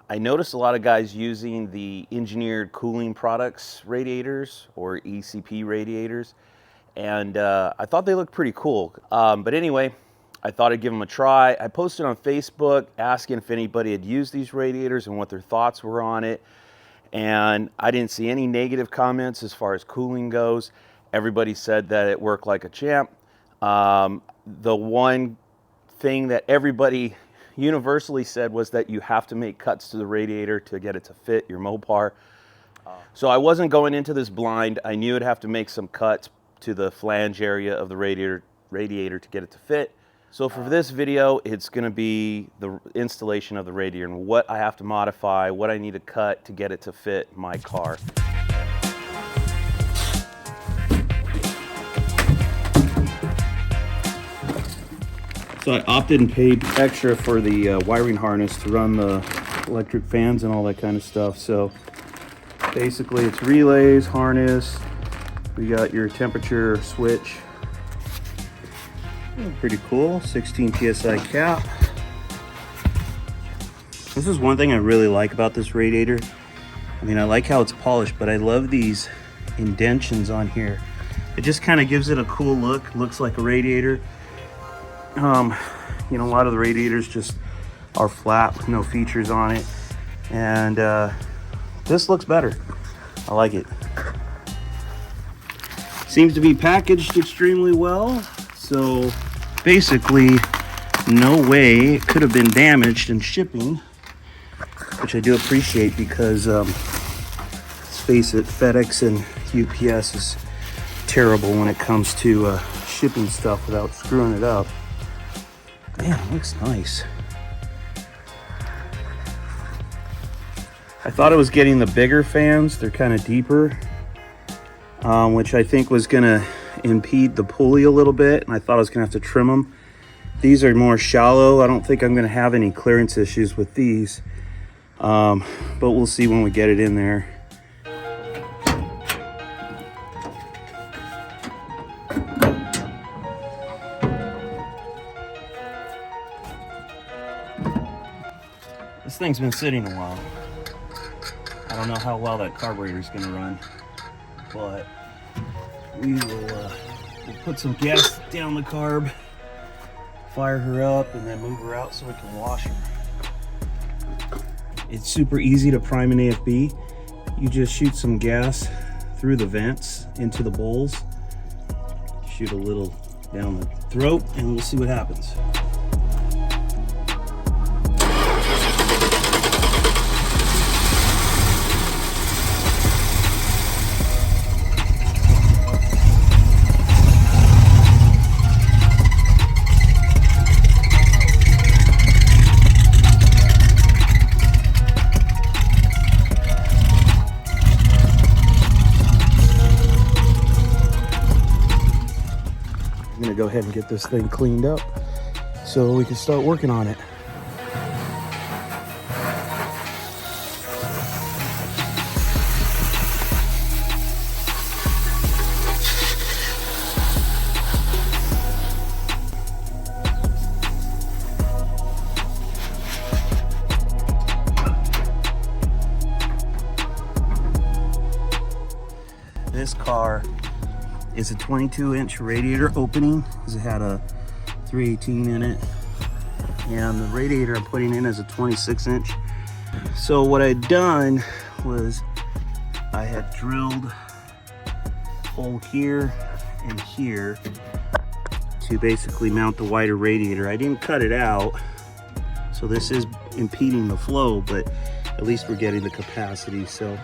I noticed a lot of guys using the engineered cooling products radiators or ECP radiators, and I thought they looked pretty cool. But anyway, I thought I'd give them a try. I posted on Facebook asking if anybody had used these radiators and what their thoughts were on it, and I didn't see any negative comments as far as cooling goes. Everybody said that it worked like a champ. The one thing that everybody universally said was that you have to make cuts to the radiator to get it to fit your Mopar. So I wasn't going into this blind. I knew I'd have to make some cuts to the flange area of the radiator to get it to fit. So for this video, it's going to be the installation of the radiator and what I have to modify, what I need to cut to get it to fit my car. So I opted and paid extra for the wiring harness to run the electric fans and all that kind of stuff. So basically it's relays, harness, we got your temperature switch. Pretty cool, 16 PSI cap. This is one thing I really like about this radiator. I mean, I like how it's polished, but I love these indentions on here. It just kind of gives it a cool look, looks like a radiator. You know, a lot of the radiators just are flat with no features on it, and this looks better. I like it. Seems to be packaged extremely well, so basically no way it could have been damaged in shipping, which I do appreciate because let's face it, FedEx and UPS is terrible when it comes to shipping stuff without screwing it up. Man, it looks nice. I thought I was getting the bigger fans. They're kind of deeper, which I think was gonna impede the pulley a little bit, and I thought I was gonna have to trim them. These are more shallow. I don't think I'm gonna have any clearance issues with these, but we'll see when we get it in there. This thing's been sitting a while. I don't know how well that carburetor is going to run, but we will we'll put some gas down the carb, fire her up, and then move her out so we can wash her. It's super easy to prime an AFB. You just shoot some gas through the vents into the bowls, shoot a little down the throat, and we'll see what happens. I'm gonna go ahead and get this thing cleaned up so we can start working on it. This car is a 22-inch radiator opening because it had a 318 in it, and the radiator I'm putting in is a 26-inch. So what I'd done was I had drilled a hole here and here to basically mount the wider radiator. I didn't cut it out, so this is impeding the flow, but at least we're getting the capacity. So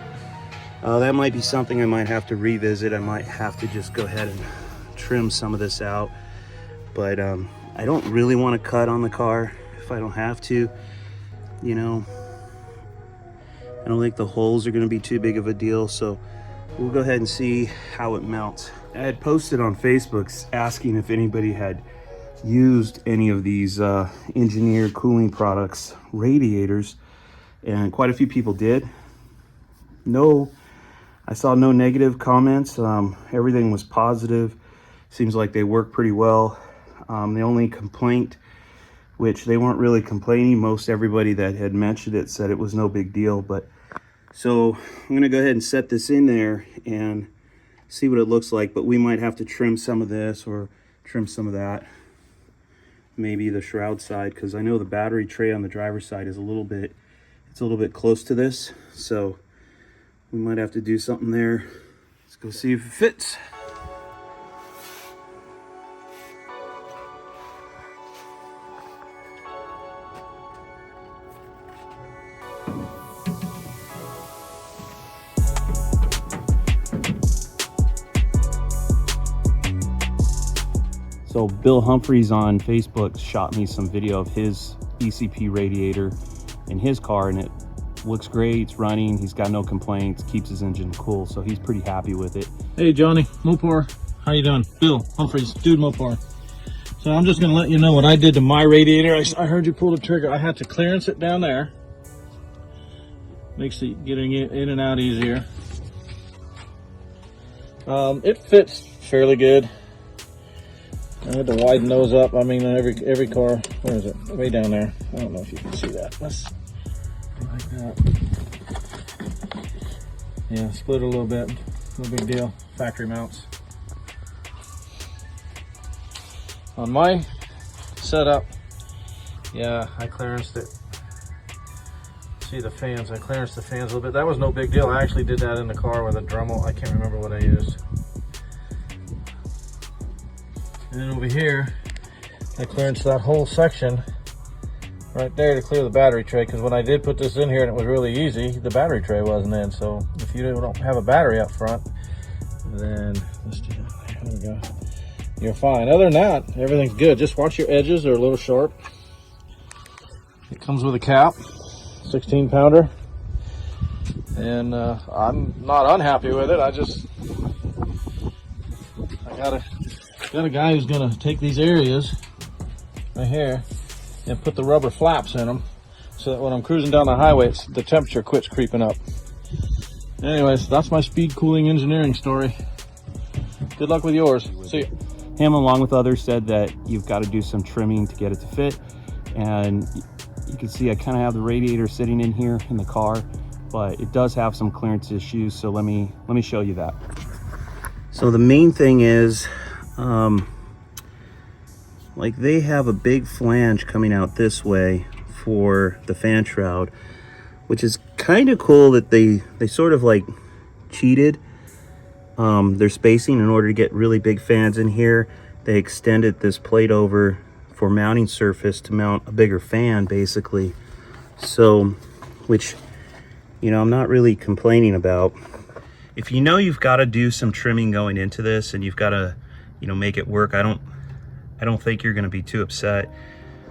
that might be something I might have to revisit. I might have to just go ahead and trim some of this out, but I don't really want to cut on the car if I don't have to. You know, I don't think the holes are going to be too big of a deal, so we'll go ahead and see how it mounts. I had posted on Facebook asking if anybody had used any of these engineered cooling products radiators, and quite a few people did. I saw no negative comments. Everything was positive. Seems like they work pretty well. The only complaint which they weren't really complaining. Most everybody that had mentioned it said it was no big deal. But so I'm gonna go ahead and set this in there and see what it looks like. But we might have to trim some of this or trim some of that, maybe the shroud side, because I know the battery tray on the driver's side is a little bit close to this, so we might have to do something there. Let's go see if it fits. So Bill Humphreys on Facebook shot me some video of his ECP radiator in his car, and it looks great. It's running. He's got no complaints. Keeps his engine cool, so he's pretty happy with it. Hey Johnny, Mopar, how you doing? Bill Humphreys, Dude Mopar. So I'm just gonna let you know what I did to my radiator. I heard you pull the trigger. I had to clearance it down there. Makes it getting it in and out easier. It fits fairly good. I had to widen those up. I mean, every car. Where is it? Way down there. I don't know if you can see that. Let's do like that. Yeah, split it a little bit. No big deal. Factory mounts. On my setup, yeah, I clearanced it. See the fans? I clearanced the fans a little bit. That was no big deal. I actually did that in the car with a Dremel. I can't remember what I used. And then over here, I clearanced that whole section right there to clear the battery tray, because when I did put this in here and it was really easy, the battery tray wasn't in. So if you don't have a battery up front, then let's do that. There we go. You're fine. Other than that, everything's good. Just watch your edges, they're a little sharp. It comes with a cap, 16 pounder. And I'm not unhappy with it. I got a guy who's gonna take these areas right here and put the rubber flaps in them so that when I'm cruising down the highway, the temperature quits creeping up. Anyways, that's my speed cooling engineering story. Good luck with yours. See ya. Him, along with others, said that you've got to do some trimming to get it to fit. And you can see I kind of have the radiator sitting in here in the car, but it does have some clearance issues. So let me show you that. So the main thing is, like, they have a big flange coming out this way for the fan shroud, which is kind of cool that they sort of like cheated their spacing in order to get really big fans in here. They extended this plate over for mounting surface to mount a bigger fan, basically. So, which, you know, I'm not really complaining about. If you know you've got to do some trimming going into this and you've got to, you know, make it work, I don't think you're going to be too upset.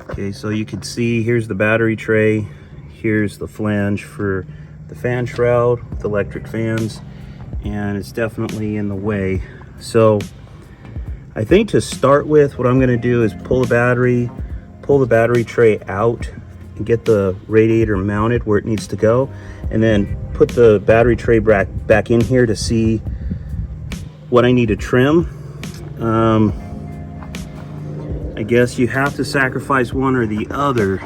Okay, so you can see here's the battery tray, here's the flange for the fan shroud with electric fans, and it's definitely in the way. So I think to start with, what I'm going to do is pull the battery tray out and get the radiator mounted where it needs to go, and then put the battery tray back in here to see what I need to trim. I guess you have to sacrifice one or the other,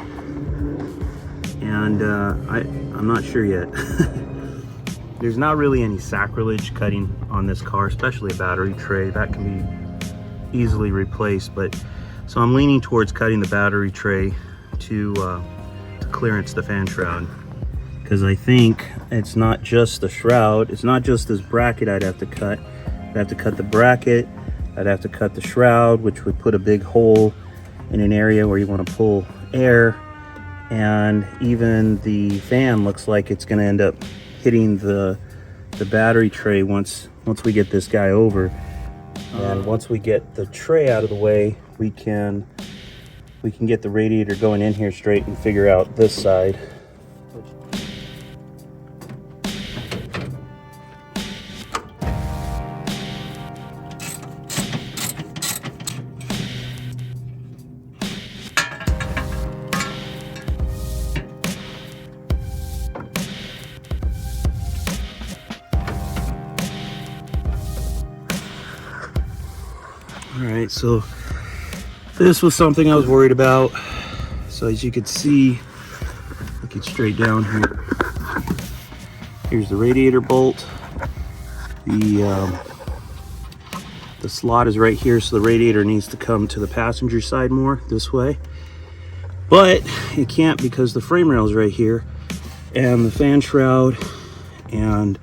and I'm not sure yet. There's not really any sacrilege cutting on this car, especially a battery tray. That can be easily replaced, but so I'm leaning towards cutting the battery tray to clearance the fan shroud, because I think it's not just the shroud, it's not just this bracket I'd have to cut. I'd have to cut the bracket, I'd have to cut the shroud, which would put a big hole in an area where you want to pull air, and even the fan looks like it's going to end up hitting the battery tray once we get this guy over. And once we get the tray out of the way, we can get the radiator going in here straight and figure out this side. All right, so this was something I was worried about. So as you can see, look it straight down here. Here's the radiator bolt. The slot is right here, so the radiator needs to come to the passenger side more this way. But it can't because the frame rail is right here, and the fan shroud and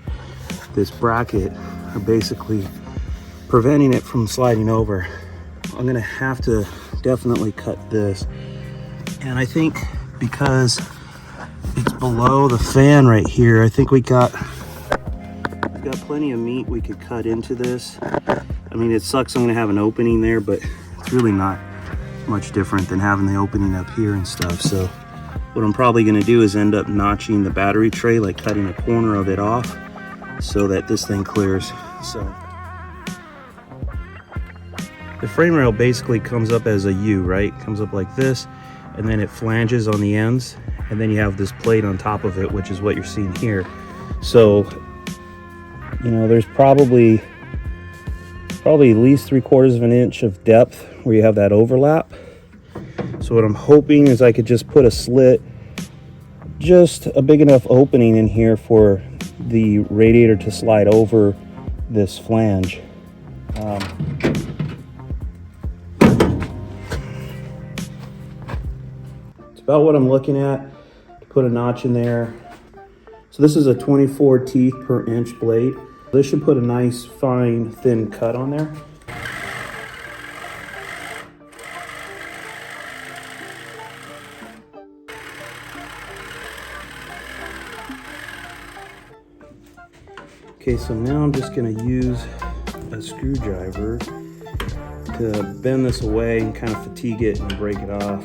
this bracket are basically preventing it from sliding over. I'm gonna have to definitely cut this. And I think because it's below the fan right here, I think we've got plenty of meat we could cut into this. I mean, it sucks I'm gonna have an opening there, but it's really not much different than having the opening up here and stuff. So what I'm probably gonna do is end up notching the battery tray, like cutting a corner of it off so that this thing clears. So the frame rail basically comes up as a U, right? Comes up like this, and then it flanges on the ends, and then you have this plate on top of it, which is what you're seeing here. So, you know, there's probably at least 3/4 of an inch of depth where you have that overlap. So what I'm hoping is I could just put a slit, just a big enough opening in here for the radiator to slide over this flange. It's about what I'm looking at to put a notch in there. So this is a 24 teeth per inch blade. This should put a nice, fine, thin cut on there. Okay, so now I'm just gonna use a screwdriver to bend this away and kind of fatigue it and break it off.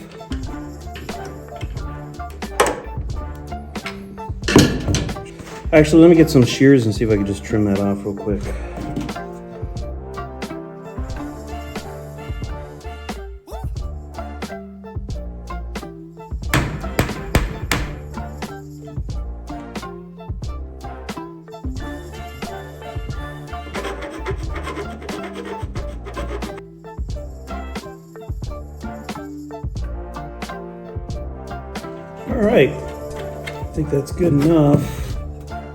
Actually, let me get some shears and see if I can just trim that off real quick. All right, I think that's good enough.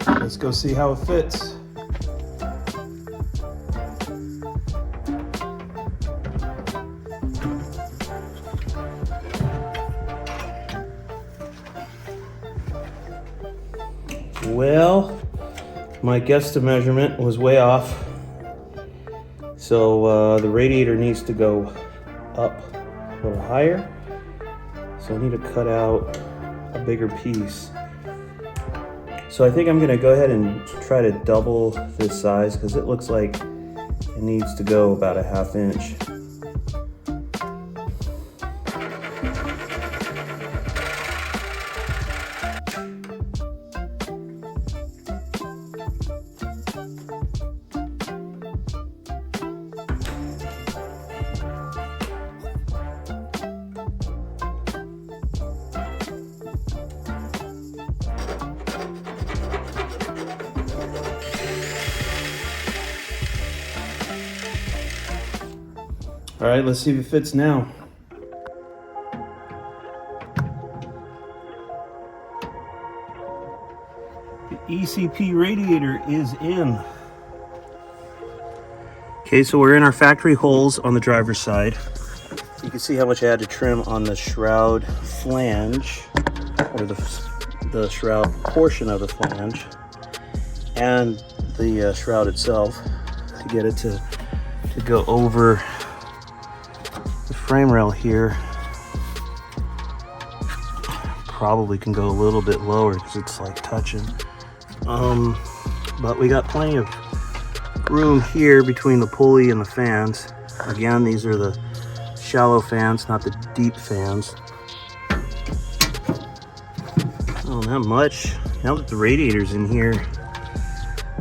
Let's go see how it fits. Well, my guesstimate measurement was way off. So the radiator needs to go up a little higher. So I need to cut out a bigger piece. So I think I'm gonna go ahead and try to double this size because it looks like it needs to go about a 1/2 inch. All right, let's see if it fits now. The ECP radiator is in. Okay, so we're in our factory holes on the driver's side. You can see how much I had to trim on the shroud flange, or the shroud portion of the flange, and the shroud itself to get it to go over the frame rail here. Probably can go a little bit lower because it's like touching. But we got plenty of room here between the pulley and the fans. Again, these are the shallow fans, not the deep fans. Oh, not much. Now that the radiator's in here,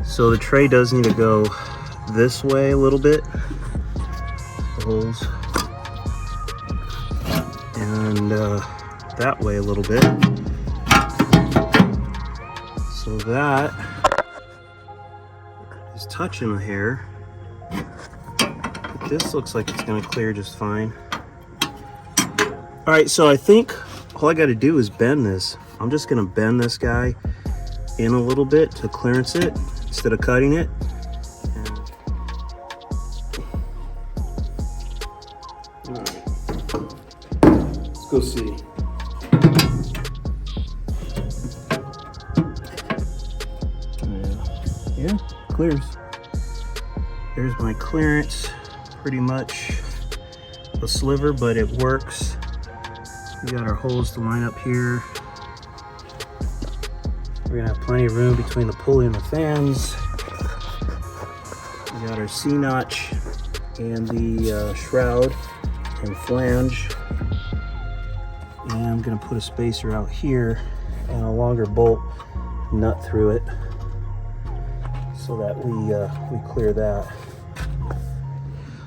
so the tray does need to go this way a little bit. The holes. And that way a little bit. So that is touching the hair. But this looks like it's gonna clear just fine. All right, so I think all I got to do is bend this. I'm just going to bend this guy in a little bit to clearance it instead of cutting it. All right. Let's go see. Yeah, clears. There's my clearance, pretty much a sliver, but it works. We got our holes to line up here. We're gonna have plenty of room between the pulley and the fans. We got our C-notch and the shroud and flange. And I'm gonna put a spacer out here and a longer bolt nut through it so that we clear that.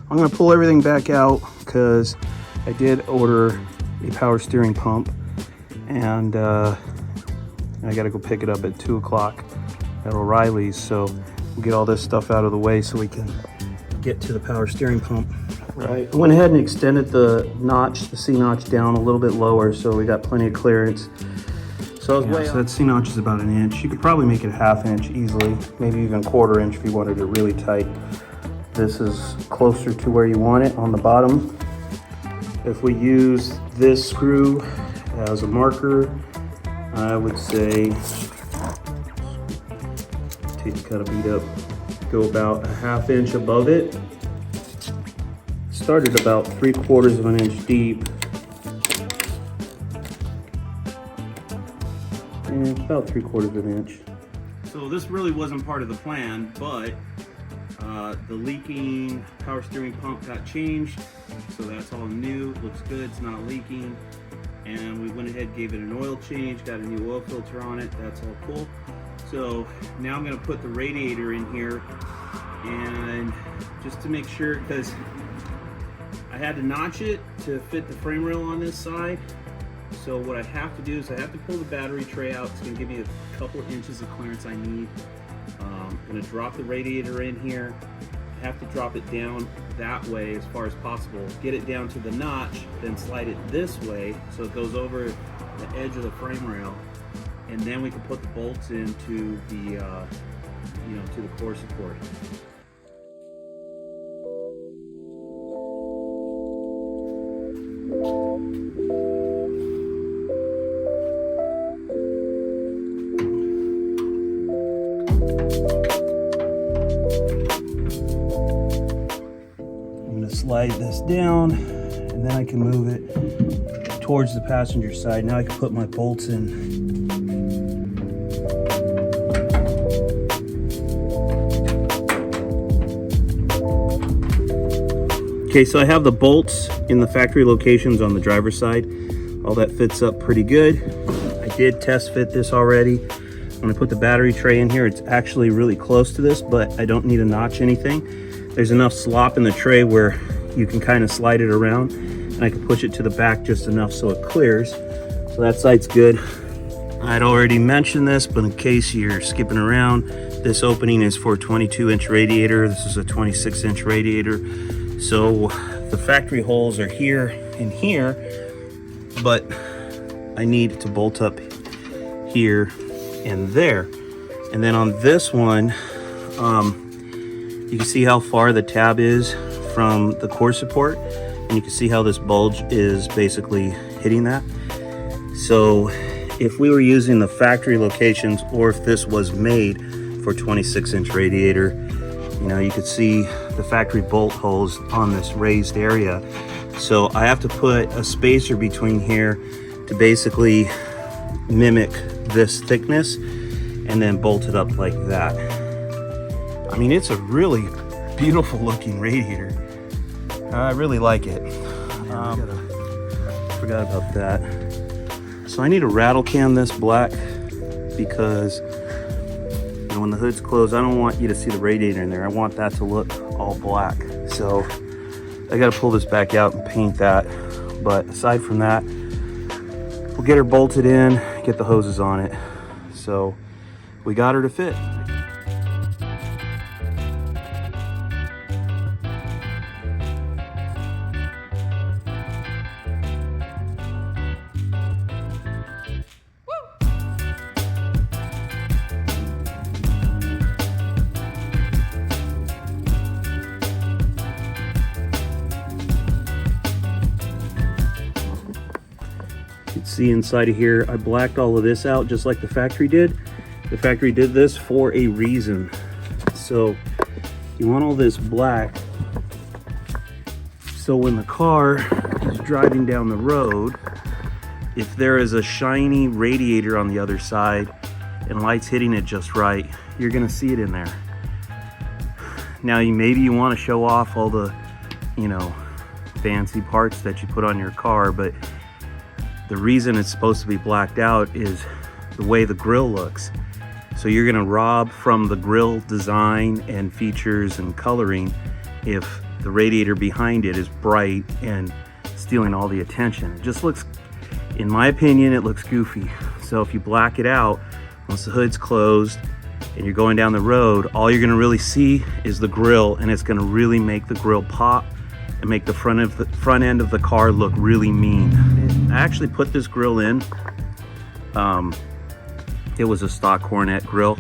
I'm gonna pull everything back out because I did order a power steering pump, and I gotta go pick it up at 2 o'clock at O'Reilly's, so we'll get all this stuff out of the way so we can get to the power steering pump. Right, I went ahead and extended the notch, the C-notch down a little bit lower, so we got plenty of clearance. So that C-notch is about 1 inch. You could probably make it 1/2 inch easily, maybe even 1/4 inch if you wanted it really tight. This is closer to where you want it on the bottom. If we use this screw as a marker, I would say, tape kind of beat up, go about 1/2 inch above it. Started about 3/4 of an inch deep. And about 3/4 of an inch. So this really wasn't part of the plan, but the leaking power steering pump got changed, so that's all new. Looks good, it's not leaking. And we went ahead, gave it an oil change, got a new oil filter on it. That's all cool. So now I'm going to put the radiator in here, and just to make sure, because I had to notch it to fit the frame rail on this side. So what I have to do is I have to pull the battery tray out. It's going to give me a couple of inches of clearance I need. I'm going to drop the radiator in here. I have to drop it down that way as far as possible. Get it down to the notch, then slide it this way so it goes over the edge of the frame rail, and then we can put the bolts into the to the core support. Slide this down, and then I can move it towards the passenger side. Now I can put my bolts in. Okay, so I have the bolts in the factory locations on the driver's side. All that fits up pretty good. I did test fit this already. When I put the battery tray in here, it's actually really close to this, but I don't need to notch anything. There's enough slop in the tray where you can kind of slide it around, and I can push it to the back just enough so it clears. So that side's good. I'd already mentioned this, but in case you're skipping around, this opening is for a 22-inch radiator. This is a 26-inch radiator. So the factory holes are here and here, but I need to bolt up here and there. And then on this one, you can see how far the tab is from the core support, and you can see how this bulge is basically hitting that. So if we were using the factory locations, or if this was made for 26-inch radiator, you could see the factory bolt holes on this raised area. So I have to put a spacer between here to basically mimic this thickness, and then bolt it up like that. I mean, it's a really beautiful looking radiator. I really like it. Forgot about that. So I need to rattle can this black because when the hood's closed, I don't want you to see the radiator in there. I want that to look all black. So I got to pull this back out and paint that. But aside from that, we'll get her bolted in, get the hoses on it. So we got her to fit. see inside of here. I blacked all of this out just like the factory did. The factory did this for a reason. So you want all this black, so when the car is driving down the road, if there is a shiny radiator on the other side and light's hitting it just right, you're gonna see it in there. Now maybe you want to show off all the, you know, fancy parts that you put on your car, but the reason it's supposed to be blacked out is the way the grille looks. So you're gonna rob from the grille design and features and coloring if the radiator behind it is bright and stealing all the attention. It just looks, in my opinion, it looks goofy. So if you black it out, once the hood's closed and you're going down the road, all you're gonna really see is the grille, and it's gonna really make the grille pop and make the front end of the car look really mean. I actually put this grille in. It was a stock Coronet grill,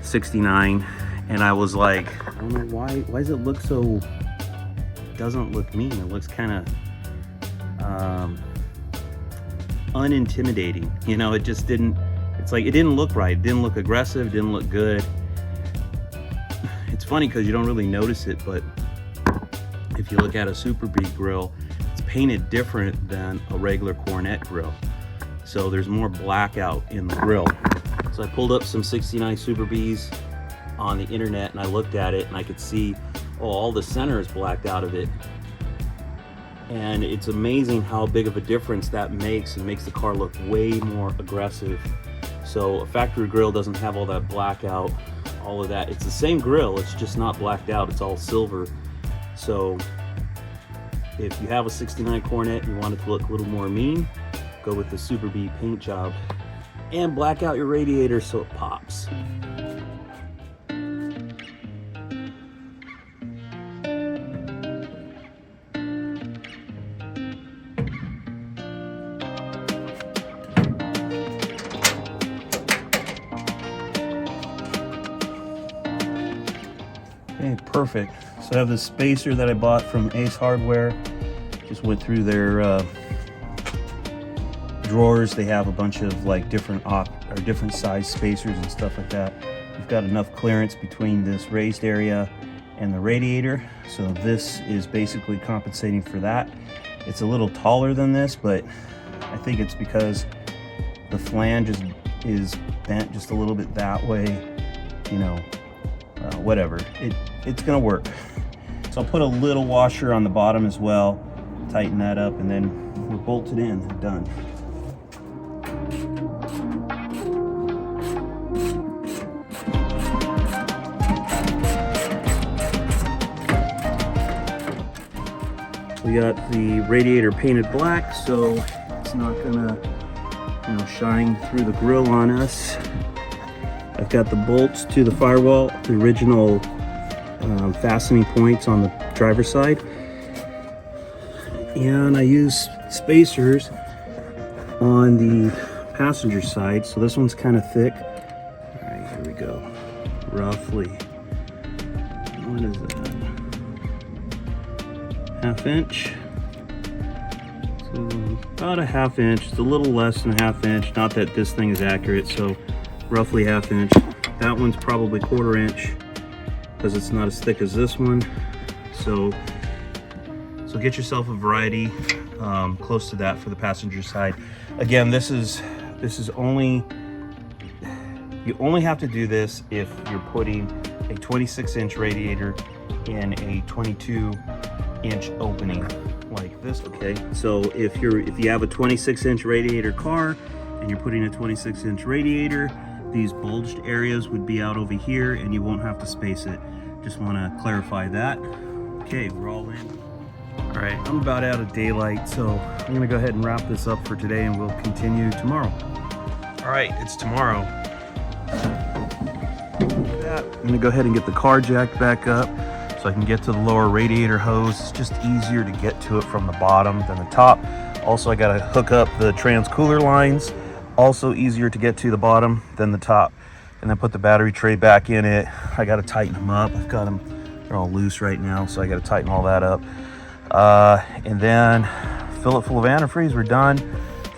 69, and I was like, I don't know why does it look so, it doesn't look mean. It looks kind of unintimidating. You know, it just didn't, it's like, it didn't look right. It didn't look aggressive, didn't look good. It's funny because you don't really notice it, but if you look at a Super Bee grill, it's painted different than a regular Coronet grill. So there's more blackout in the grill. So I pulled up some 69 Super Bees on the internet and I looked at it and I could see, oh, all the center is blacked out of it. And it's amazing how big of a difference that makes. It makes the car look way more aggressive. So a factory grill doesn't have all that blackout, all of that. It's the same grill, it's just not blacked out, it's all silver. So if you have a 69 Coronet and you want it to look a little more mean, go with the Super Bee paint job and black out your radiator so it pops. Okay, perfect. So I have this spacer that I bought from Ace Hardware. Just went through their drawers. They have a bunch of like different size spacers and stuff like that. We've got enough clearance between this raised area and the radiator, so this is basically compensating for that. It's a little taller than this, but I think it's because the flange is bent just a little bit that way, you know. Whatever, it's gonna work. So I'll put a little washer on the bottom as well, tighten that up, and then we're bolted in, done. We got the radiator painted black, so it's not gonna, you know, shine through the grill on us. I've got the bolts to the firewall, the original fastening points on the driver's side. And I use spacers on the passenger side. So this one's kind of thick. All right, here we go. Roughly, what is that? Half inch. So about a half inch. It's a little less than a half inch. Not that this thing is accurate, so roughly half inch. That one's probably 1/4 inch because it's not as thick as this one. So get yourself a variety close to that for the passenger side. Again, this is only, you only have to do this if you're putting a 26-inch radiator in a 22-inch opening like this. Okay, so if you have a 26-inch radiator car and you're putting a 26-inch radiator, these bulged areas would be out over here and you won't have to space it. Just want to clarify that. Okay, we're all in. All right, I'm about out of daylight, so I'm gonna go ahead and wrap this up for today and we'll continue tomorrow. All right, it's tomorrow. I'm gonna go ahead and get the car jacked back up so I can get to the lower radiator hose. It's just easier to get to it from the bottom than the top. Also, I gotta hook up the trans cooler lines. Also easier to get to the bottom than the top. And then put the battery tray back in it. I gotta tighten them up. I've got them, they're all loose right now, so I gotta tighten all that up. And then fill it full of antifreeze. We're done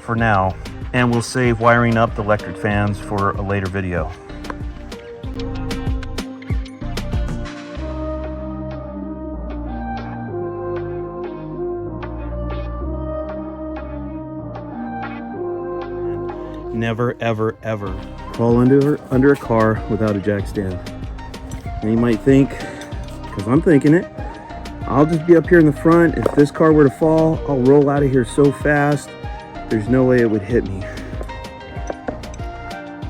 for now, and we'll save wiring up the electric fans for a later video. Never, ever, ever crawl under a car without a jack stand. And you might think, because I'm thinking it, I'll just be up here in the front. If this car were to fall, I'll roll out of here so fast, there's no way it would hit me.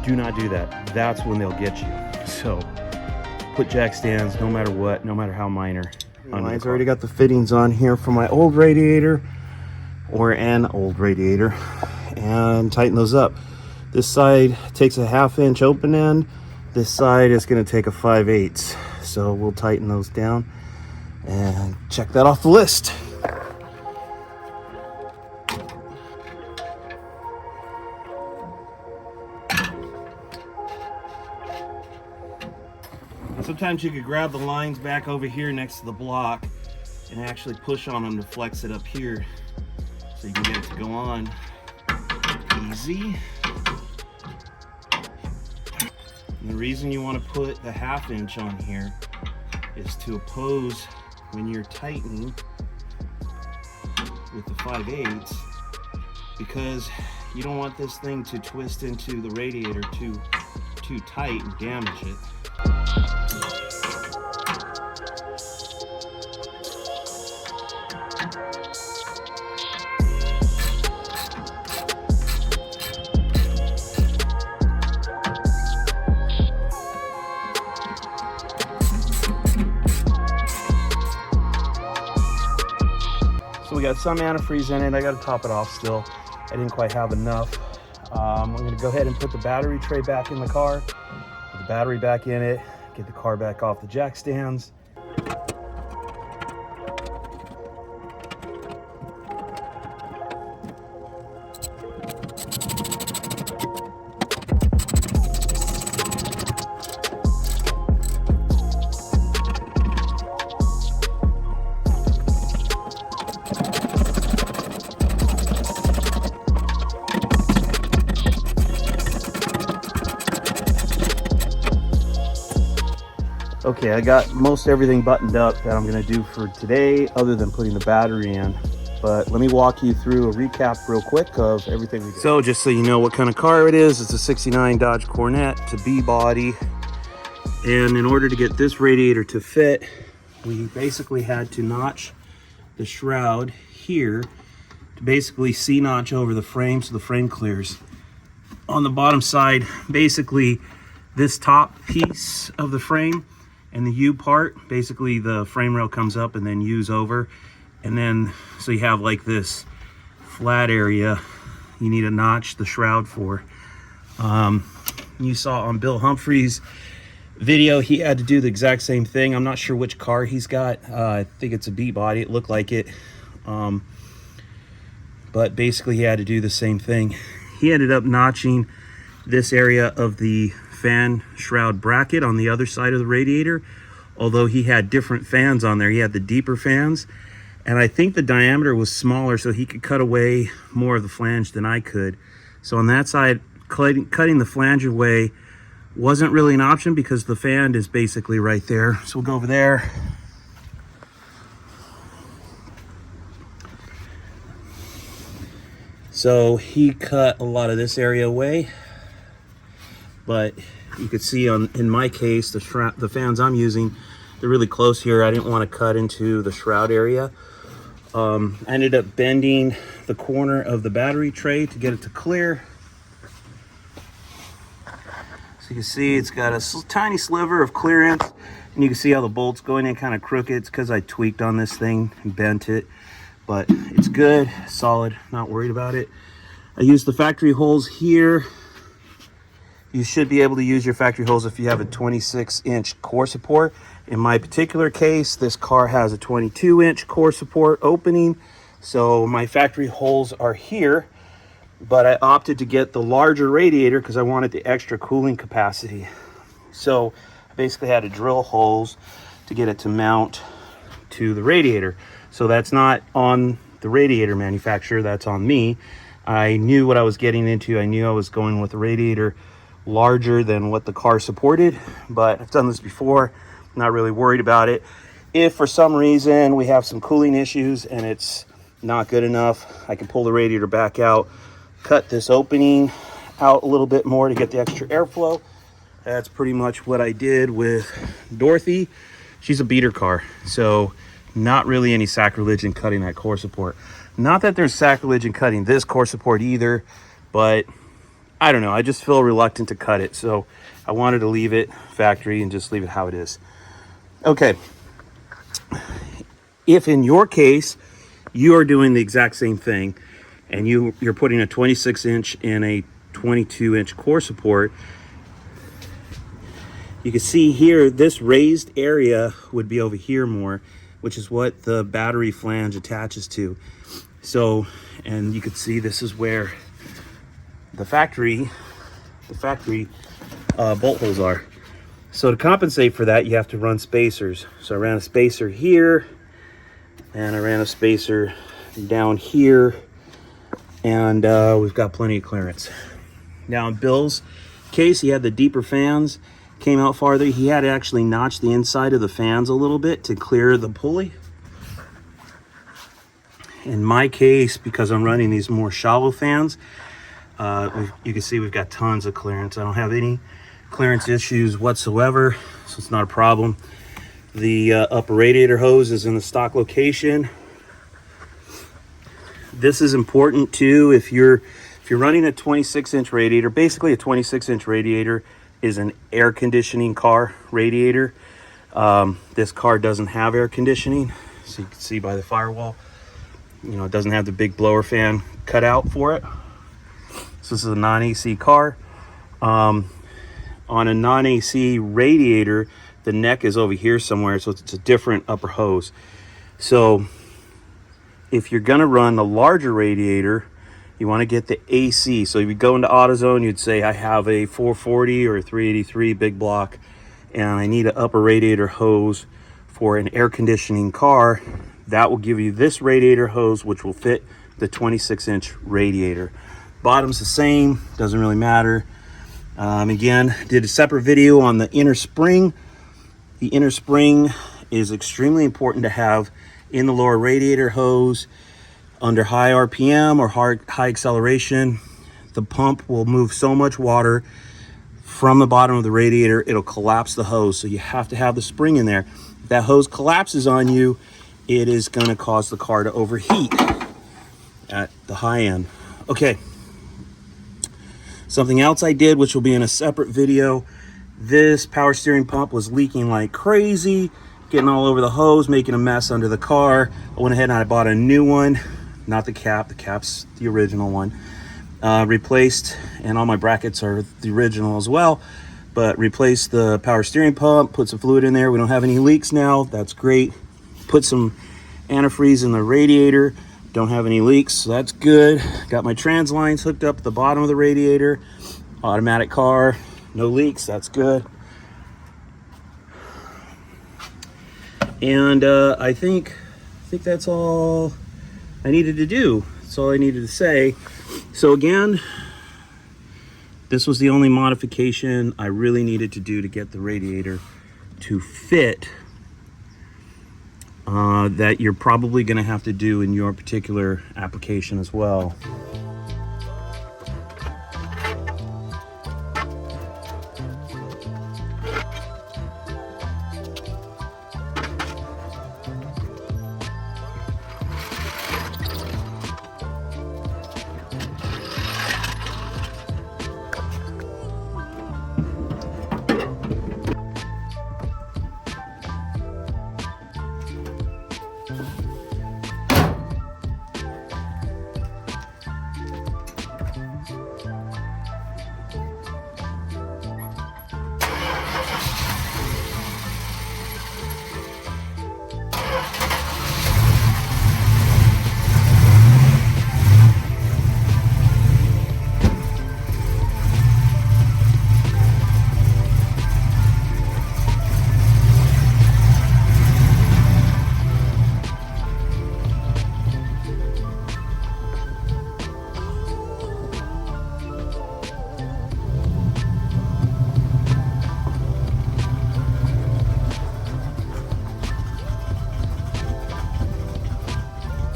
Do not do that. That's when they'll get you. So put jack stands no matter what, no matter how minor. Mine's already got the fittings on here for my old radiator or an old radiator, and tighten those up. This side takes a 1/2 inch open end. This side is going to take a 5/8. So we'll tighten those down and check that off the list. Sometimes you could grab the lines back over here next to the block and actually push on them to flex it up here so you can get it to go on easy. And the reason you want to put the 1/2 inch on here is to oppose when you're tightening with the 5/8, because you don't want this thing to twist into the radiator too tight and damage it. So we got some antifreeze in it. I got to top it off still. I didn't quite have enough. I'm going to go ahead and put the battery tray back in the car, put the battery back in it, get the car back off the jack stands. Okay, I got most everything buttoned up that I'm going to do for today, other than putting the battery in. But let me walk you through a recap real quick of everything we did. So just so you know what kind of car it is, it's a 69 Dodge Coronet. It's a B body. And in order to get this radiator to fit, we basically had to notch the shroud here to basically C-notch over the frame so the frame clears. On the bottom side, basically this top piece of the frame and the U part, basically the frame rail comes up and then U's over, and then so you have like this flat area you need to notch the shroud for. You saw on Bill Humphrey's video, he had to do the exact same thing. I'm not sure which car he's got. I think it's a B body, it looked like it, but basically he had to do the same thing. He ended up notching this area of the fan shroud bracket on the other side of the radiator, although he had different fans on there. He had the deeper fans, and I think the diameter was smaller, so he could cut away more of the flange than I could. So on that side, cutting the flange away wasn't really an option because the fan is basically right there. So we'll go over there. So he cut a lot of this area away, but you could see in my case, the fans I'm using, they're really close here. I didn't want to cut into the shroud area. I ended up bending the corner of the battery tray to get it to clear. So you can see it's got a tiny sliver of clearance, and you can see how the bolt's going in kind of crooked. It's because I tweaked on this thing and bent it, but it's good, solid, not worried about it. I used the factory holes here. You should be able to use your factory holes if you have a 26-inch core support. In my particular case, this car has a 22-inch core support opening, so my factory holes are here, but I opted to get the larger radiator because I wanted the extra cooling capacity. So I basically had to drill holes to get it to mount to the radiator. So that's not on the radiator manufacturer, that's on me. I knew what I was getting into. I knew I was going with a radiator larger than what the car supported, but I've done this before, not really worried about it. If for some reason we have some cooling issues and it's not good enough, I can pull the radiator back out, cut this opening out a little bit more to get the extra airflow. That's pretty much what I did with Dorothy. She's a beater car, so not really any sacrilege in cutting that core support. Not that there's sacrilege in cutting this core support either, but I don't know, I just feel reluctant to cut it, so I wanted to leave it factory and just leave it how it is. Okay, if in your case you are doing the exact same thing and you're putting a 26-inch in a 22-inch core support, you can see here this raised area would be over here more, which is what the battery flange attaches to. So, and you can see this is where the factory bolt holes are. So to compensate for that, you have to run spacers. So I ran a spacer here, and I ran a spacer down here, and we've got plenty of clearance. Now in Bill's case, he had the deeper fans, came out farther. He had to actually notch the inside of the fans a little bit to clear the pulley. In my case, because I'm running these more shallow fans, you can see we've got tons of clearance. I don't have any clearance issues whatsoever, so it's not a problem. The upper radiator hose is in the stock location. This is important too if you're running a 26-inch radiator. Basically a 26-inch radiator is an air conditioning car radiator. This car doesn't have air conditioning, so you can see by the firewall, you know, it doesn't have the big blower fan cut out for it. So this is a non-AC car. On a non-AC radiator, the neck is over here somewhere, so it's a different upper hose. So if you're gonna run a larger radiator, you want to get the AC. So if you go into AutoZone, you'd say I have a 440 or a 383 big block, and I need an upper radiator hose for an air conditioning car. That will give you this radiator hose, which will fit the 26-inch radiator. Bottom's the same, doesn't really matter. Again, did a separate video on the inner spring. The inner spring is extremely important to have in the lower radiator hose. Under high RPM or high acceleration, the pump will move so much water from the bottom of the radiator, it'll collapse the hose. So you have to have the spring in there. If that hose collapses on you, it is going to cause the car to overheat at the high end. Okay. Something else I did, which will be in a separate video, this power steering pump was leaking like crazy, getting all over the hose, making a mess under the car. I went ahead and I bought a new one, not the cap's the original one. Replaced, and all my brackets are the original as well, but replaced the power steering pump, put some fluid in there. We don't have any leaks now, that's great. Put some antifreeze in the radiator, don't have any leaks, so that's good. Got my trans lines hooked up at the bottom of the radiator. Automatic car, no leaks, that's good. And I think that's all I needed to do. That's all I needed to say. So again, this was the only modification I really needed to do to get the radiator to fit that you're probably going to have to do in your particular application as well.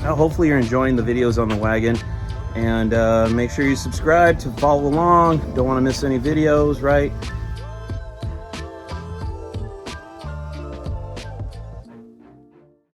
Now, hopefully you're enjoying the videos on the wagon, and make sure you subscribe to follow along. Don't want to miss any videos, right?